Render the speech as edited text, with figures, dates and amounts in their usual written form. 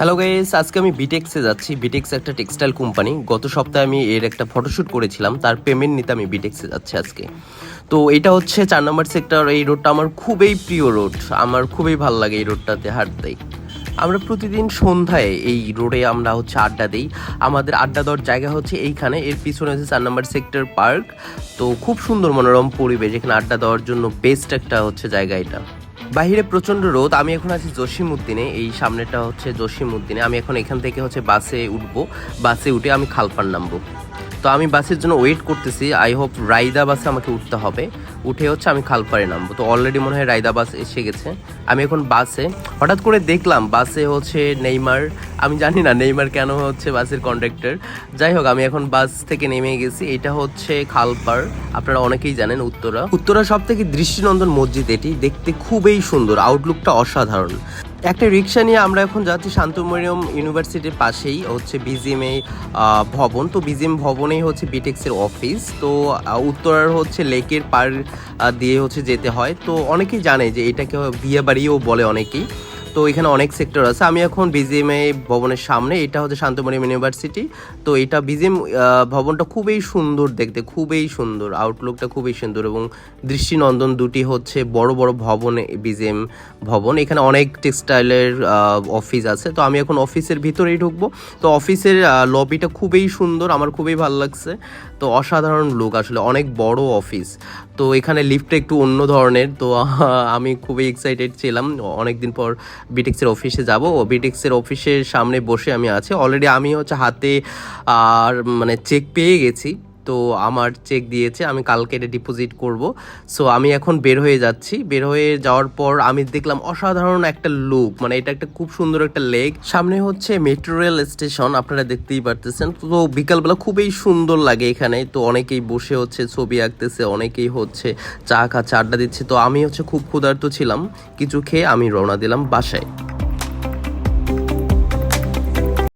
Hello guys, আজকে আমি বিটেক্সে যাচ্ছি। বিটেক্স একটা টেক্সটাইল কোম্পানি। গত সপ্তাহে আমি এর একটা ফটোশ্যুট করেছিলাম, তার পেমেন্ট নিতে আমি বিটেক্সে যাচ্ছি আজকে। তো এটা হচ্ছে 4 নম্বর সেক্টর। এই রোডটা আমার খুবই প্রিয় রোড, আমার খুবই ভালো লাগে এই রোডটাতে হাঁটতে। আমরা প্রতিদিন সন্ধ্যায় এই রোডে আমরা হচ্ছে আড্ডা দিই। আমাদের আড্ডা দেওয়ার জায়গা হচ্ছে এইখানে, এর পিছনে হচ্ছে 4 নম্বর সেক্টর পার্ক। তো খুব সুন্দর মনোরম পরিবেশ, এখানে আড্ডা দেওয়ার জন্য বেস্ট একটা হচ্ছে জায়গা এটা। বাইরে প্রচণ্ড রোদ। আমি এখন আছি জসিমউদ্দিনে, এই সামনেটা হচ্ছে জসিমউদ্দিনে। আমি এখন এখান থেকে হচ্ছে বাসে উঠবো, বাসে উঠে আমি খালপাড় নামবো। তো আমি বাসের জন্য ওয়েট করতেছি। আই হোপ রায়দা বাসে আমাকে উঠতে হবে, উঠে হচ্ছে আমি খালপাড়ে নামবো। তো অলরেডি মনে হয় রায়দা বাস এসে গেছে। আমি এখন বাসে, হঠাৎ করে দেখলাম বাসে হচ্ছে নেইমার। আমি জানি না নেইমার কেন হচ্ছে বাসের কন্ডাক্টর। যাই হোক, আমি এখন বাস থেকে নেমে গেছি। এটা হচ্ছে খালপাড়, আপনারা অনেকেই জানেন। উত্তরা সব থেকে দৃষ্টিনন্দন মসজিদ এটি, দেখতে খুবই সুন্দর, আউটলুকটা অসাধারণ। একটা রিক্সা নিয়ে আমরা এখন যাচ্ছি শান্তমরিয়ম ইউনিভার্সিটির পাশেই হচ্ছে বিজিএমএ ভবন। তো বিজিএম ভবনেই হচ্ছে বিটেক্সের অফিস। তো উত্তরার হচ্ছে লেকের পার দিয়ে হচ্ছে যেতে হয়। তো অনেকেই জানে যে এটাকে বিয়ে বাড়িও বলে অনেকেই। তো এখানে অনেক সেক্টর আছে। আমি এখন বিজিএমএ ভবনের সামনে, এটা হচ্ছে শান্তমরিয়ম ইউনিভার্সিটি। তো এটা বিজিএম ভবনটা খুবই সুন্দর দেখতে, খুবই সুন্দর, আউটলুকটা খুবই সুন্দর এবং দৃষ্টিনন্দন। দুটি হচ্ছে বড় বড় ভবন, বিজিএম ভবন। এখানে অনেক টেক্সটাইলের অফিস আছে। তো আমি এখন অফিসের ভিতরেই ঢুকবো। তো অফিসের লবিটা খুবই সুন্দর, আমার খুবই ভালো লাগছে। তো অসাধারণ লুক, আসলে অনেক বড় অফিস। তো এখানে লিফটটা একটু অন্য ধরনের। তো আমি খুবই এক্সাইটেড ছিলাম, অনেকদিন পর বিটেক্সের অফিসে যাব। ও বিটেক্সের অফিসের সামনে বসে আমি আছি। অলরেডি আমি হচ্ছে হাতে আর মানে চেক পেয়ে গেছি। তো আমার চেক দিয়েছে, আমি কালকে এটা ডিপোজিট করব। সো আমি এখন বের হয়ে যাচ্ছি। বের হয়ে যাওয়ার পর আমি দেখলাম অসাধারণ একটা লুক, মানে এটা একটা খুব সুন্দর একটা লেক। সামনে হচ্ছে মেট্রো রেল স্টেশন, আপনারা দেখতেই পারতেছেন। তো বিকালবেলা খুবই সুন্দর লাগে এখানে। তো অনেকেই বসে হচ্ছে ছবি আঁকতেছে, অনেকেই হচ্ছে চা খাচ্ছে, আড্ডা দিচ্ছে। তো আমি হচ্ছে খুব ক্ষুধার্ত ছিলাম, কিছু খেয়ে আমি রওনা দিলাম বাসায়।